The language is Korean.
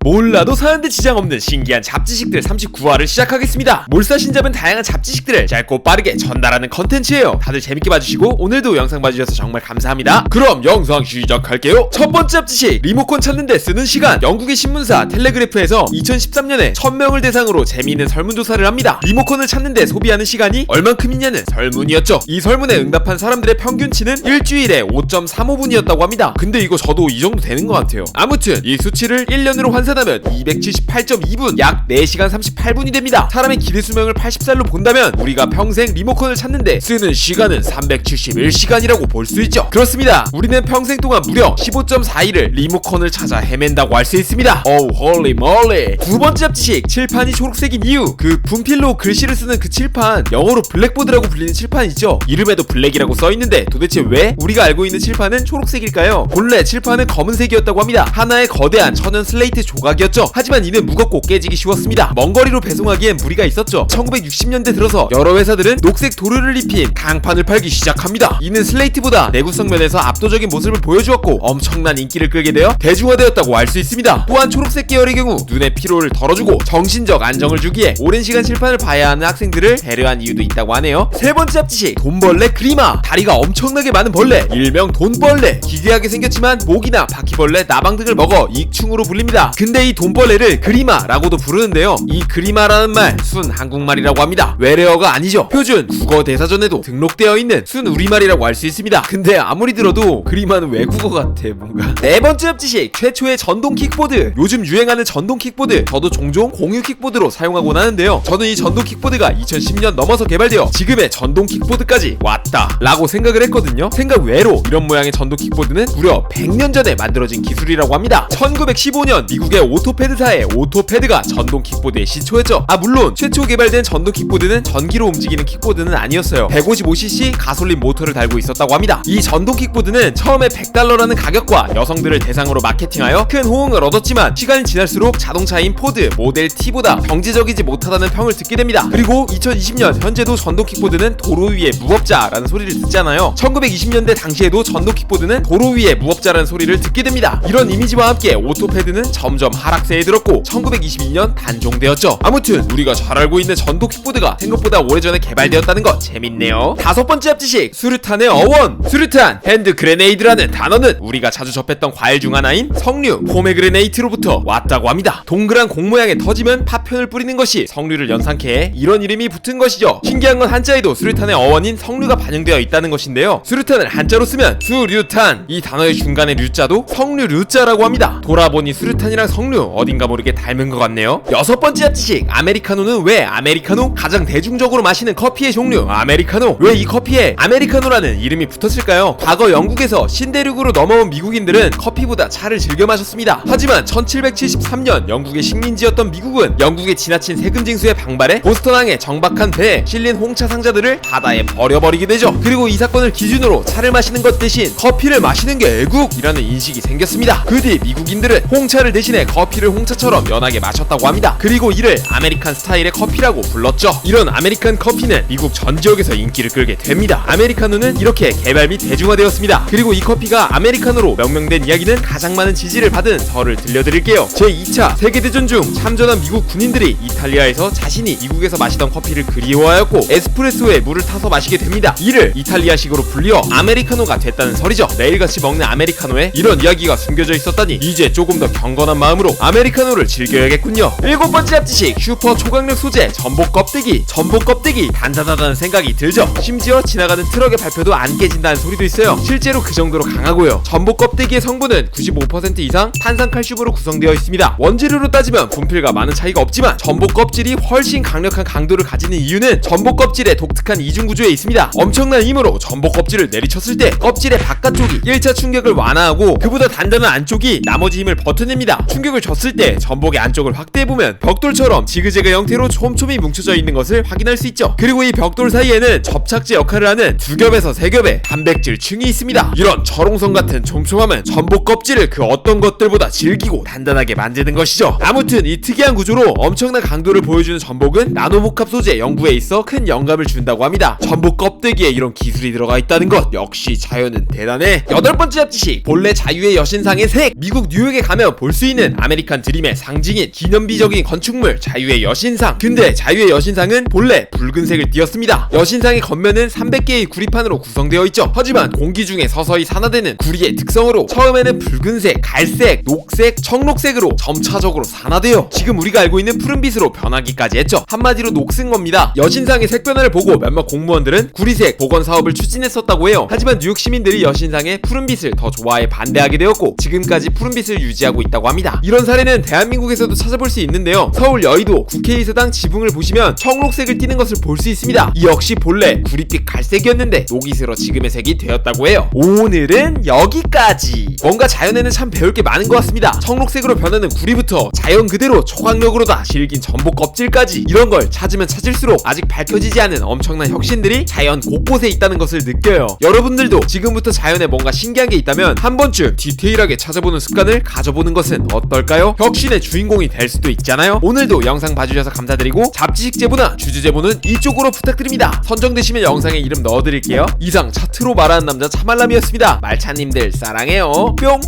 몰라도 사는데 지장 없는 신기한 잡지식들 39화를 시작하겠습니다. 몰사신 잡은 다양한 잡지식들을 짧고 빠르게 전달하는 컨텐츠예요. 다들 재밌게 봐주시고 오늘도 영상 봐주셔서 정말 감사합니다. 그럼 영상 시작할게요. 첫 번째 잡지식, 리모컨 찾는데 쓰는 시간. 영국의 신문사 텔레그래프에서 2013년에 1000명을 대상으로 재미있는 설문조사를 합니다. 리모컨을 찾는데 소비하는 시간이 얼만큼이냐는 설문이었죠. 이 설문에 응답한 사람들의 평균치는 일주일에 5.35분이었다고 합니다. 근데 이거 저도 이 정도 되는 것 같아요. 아무튼 이 수치를 1년으로 환산하면 278.2분, 약 4시간 38분이 됩니다. 사람의 기대 수명을 80살로 본다면 우리가 평생 리모컨을 찾는데 쓰는 시간은 371시간이라고 볼 수 있죠. 그렇습니다. 우리는 평생 동안 무려 15.4일을 리모컨을 찾아 헤맨다고 할 수 있습니다. 오우 홀리 몰리. 두 번째 잡지식, 칠판이 초록색인 이유. 그 분필로 글씨를 쓰는 그 칠판, 영어로 블랙보드라고 불리는 칠판 있죠. 이름에도 블랙이라고 써있는데 도대체 왜 우리가 알고 있는 칠판은 초록색일까요? 본래 칠판은 검은색이었다고 합니다. 하나의 거대한 천연 슬레이트 조각이었죠. 하지만 이는 무겁고 깨지기 쉬웠습니다. 먼 거리로 배송하기엔 무리가 있었죠. 1960년대 들어서 여러 회사들은 녹색 도료를 입힌 강판을 팔기 시작합니다. 이는 슬레이트보다 내구성 면에서 압도적인 모습을 보여주었고 엄청난 인기를 끌게 되어 대중화되었다고 알 수 있습니다. 또한 초록색 계열의 경우 눈의 피로를 덜어주고 정신적 안정을 주기에 오랜 시간 칠판을 봐야 하는 학생들을 배려한 이유도 있다고 하네요. 세 번째 잡지식, 돈벌레 그리마. 다리가 엄청나게 많은 벌레, 일명 돈벌레. 기괴하게 생겼지만 모기나 바퀴벌레, 나방 등을 먹어 익충으로 불립니다. 근데 이 돈벌레를 그리마라고도 부르는데요. 이 그리마라는 말 순 한국말이라고 합니다. 외래어가 아니죠. 표준 국어 대사전에도 등록되어 있는 순 우리말이라고 할 수 있습니다. 근데 아무리 들어도 그리마는 외국어 같아 뭔가. 네 번째 잡지식, 최초의 전동 킥보드. 요즘 유행하는 전동 킥보드, 저도 종종 공유 킥보드로 사용하곤 하는데요. 저는 이 전동 킥보드가 2010년 넘어서 개발되어 지금의 전동 킥보드까지 왔다 라고 생각을 했거든요. 생각 외로 이런 모양의 전동 킥보드는 무려 100년 전에 만들어진 기술이라고 합니다. 1915년 미국의 오토패드사의 오토패드가 전동 킥보드의 시초였죠. 물론 최초 개발된 전동 킥보드는 전기로 움직이는 킥보드는 아니었어요. 155cc 가솔린 모터를 달고 있었다고 합니다. 이 전동 킥보드는 처음에 $100라는 가격과 여성들을 대상으로 마케팅하여 큰 호응을 얻었지만 시간이 지날수록 자동차인 포드 모델 T보다 경제적이지 못하다는 평을 듣게 됩니다. 그리고 2020년 현재도 전동 킥보드는 도로 위의 무법자라는 소리를 듣잖아요. 1920년대 당시에도 전동 킥보드는 도로 위의 무법자라는 소리를 듣게 됩니다. 이런 이미지와 함께 오토패드는 점점 하락세에 들었고 1922년 단종되었죠. 아무튼 우리가 잘 알고 있는 전동 킥보드가 생각보다 오래전에 개발되었다는 것 재밌네요. 다섯 번째 잡지식, 수류탄의 어원. 수류탄, 핸드 그레네이드라는 단어는 우리가 자주 접했던 과일 중 하나인 석류, 포메그레네이트로부터 왔다고 합니다. 동그란 공 모양의 터지면 파편을 뿌리는 것이 석류를 연상케 해 이런 이름이 붙은 것이죠. 신기한 건 한자에도 수류탄의 어원인 석류가 반영되어 있다는 것인데요. 수류탄을 한자로 쓰면 수류탄, 이 단어의 중간의 류자도 석류 류자라고 합니다. 돌아보니 수류탄이랑 석류 어딘가 모르게 닮은 것 같네요. 여섯 번째 잡지식, 아메리카노는 왜 아메리카노? 가장 대중적으로 마시는 커피의 종류 아메리카노. 왜 이 커피에 아메리카노라는 이름이 붙었을까요? 과거 영국에서 신대륙으로 넘어온 미국인들은 커피보다 차를 즐겨 마셨습니다. 하지만 1773년 영국의 식민지였던 미국은 영국의 지나친 세금 징수에 방발해 보스턴항의 정박한 배에 실린 홍차 상자들을 바다에 버려버리게 되죠. 그리고 이 사건을 기준으로 차를 마시는 것 대신 커피를 마시는 게 애국이라는 인식이 생겼습니다. 그 뒤 미국인들은 홍차를 대신해 커피를 홍차처럼 연하게 마셨다고 합니다. 그리고 이를 아메리칸 스타일의 커피라고 불렀죠. 이런 아메리칸 커피는 미국 전 지역에서 인기를 끌게 됩니다. 아메리카노는 이렇게 개발 및 대중화되었습니다. 그리고 이 커피가 아메리카노로 명명된 이야기는 가장 많은 지지를 받은 설을 들려드릴게요. 제2차 세계대전 중 참전한 미국 군인들이 이탈리아에서 자신이 미국에서 마시던 커피를 그리워하였고 에스프레소에 물을 타서 마시게 됩니다. 이를 이탈리아식으로 불리어 아메리카노가 됐다는 설이죠. 매일같이 먹는 아메리카노에 이런 이야기가 숨겨져 있었다니 이제 조금 더 경건한 마음으로 아메리카노를 즐겨야겠군요. 일곱 번째 잡지식, 슈퍼 초강력 소재 전복 껍데기. 전복 껍데기 단단하다는 생각이 들죠. 심지어 지나가는 트럭의 발표도 안 깨진다는 소리도 있어요. 실제로 그 정도로 강하고요. 전복 껍데기의 성분은 95% 이상 탄산칼슘으로 구성되어 있습니다. 원재료로 따지면 분필과 많은 차이가 없지만 전복 껍질이 훨씬 강력한 강도를 가지는 이유는 전복 껍질의 독특한 이중 구조에 있습니다. 엄청난 힘으로 전복 껍질을 내리쳤을 때 껍질의 바깥쪽이 1차 충격을 완화하고 그보다 단단한 안쪽이 나머지 힘을 버텨냅니다. 충격을 줬을 때 전복의 안쪽을 확대해보면 벽돌처럼 지그재그 형태로 촘촘히 뭉쳐져 있는 것을 확인할 수 있죠. 그리고 이 벽돌 사이에는 접착제 역할을 하는 2겹에서 3겹의 단백질층이 있습니다. 이런 철옹성 같은 촘촘함은 전복 껍질을 그 어떤 것들보다 질기고 단단하게 만드는 것이죠. 아무튼 이 특이한 구조로 엄청난 강도를 보여주는 전복은 나노복합 소재 연구에 있어 큰 영감을 준다고 합니다. 전복 껍데기에 이런 기술이 들어가 있다는 것, 역시 자연은 대단해. 여덟 번째 잡지식, 본래 자유의 여신상의 색. 미국 뉴욕에 가면 볼 수 있는 여기는 아메리칸 드림의 상징인 기념비적인 건축물 자유의 여신상. 근데 자유의 여신상은 본래 붉은색을 띄었습니다. 여신상의 겉면은 300개의 구리판으로 구성되어 있죠. 하지만 공기 중에 서서히 산화되는 구리의 특성으로 처음에는 붉은색, 갈색, 녹색, 청록색으로 점차적으로 산화되어 지금 우리가 알고 있는 푸른빛으로 변하기까지 했죠. 한마디로 녹슨 겁니다. 여신상의 색 변화를 보고 몇몇 공무원들은 구리색 복원 사업을 추진했었다고 해요. 하지만 뉴욕 시민들이 여신상의 푸른빛을 더 좋아해 반대하게 되었고 지금까지 푸른빛을 유지하고 있다고 합니다. 이런 사례는 대한민국에서도 찾아볼 수 있는데요. 서울 여의도 국회의사당 지붕을 보시면 청록색을 띠는 것을 볼 수 있습니다. 이 역시 본래 구릿빛 갈색이었는데 녹이슬어 지금의 색이 되었다고 해요. 오늘은 여기까지. 뭔가 자연에는 참 배울 게 많은 것 같습니다. 청록색으로 변하는 구리부터 자연 그대로 초강력으로다 질긴 전복 껍질까지 이런 걸 찾으면 찾을수록 아직 밝혀지지 않은 엄청난 혁신들이 자연 곳곳에 있다는 것을 느껴요. 여러분들도 지금부터 자연에 뭔가 신기한 게 있다면 한 번쯤 디테일하게 찾아보는 습관을 가져보는 것은 어떨까요? 혁신의 주인공이 될 수도 있잖아요. 오늘도 영상 봐주셔서 감사드리고 잡지식 제보나 주주 제보는 이쪽으로 부탁드립니다. 선정되시면 영상에 이름 넣어드릴게요. 이상 차트로 말하는 남자 차말람이었습니다. 말차님들 사랑해요. 뿅.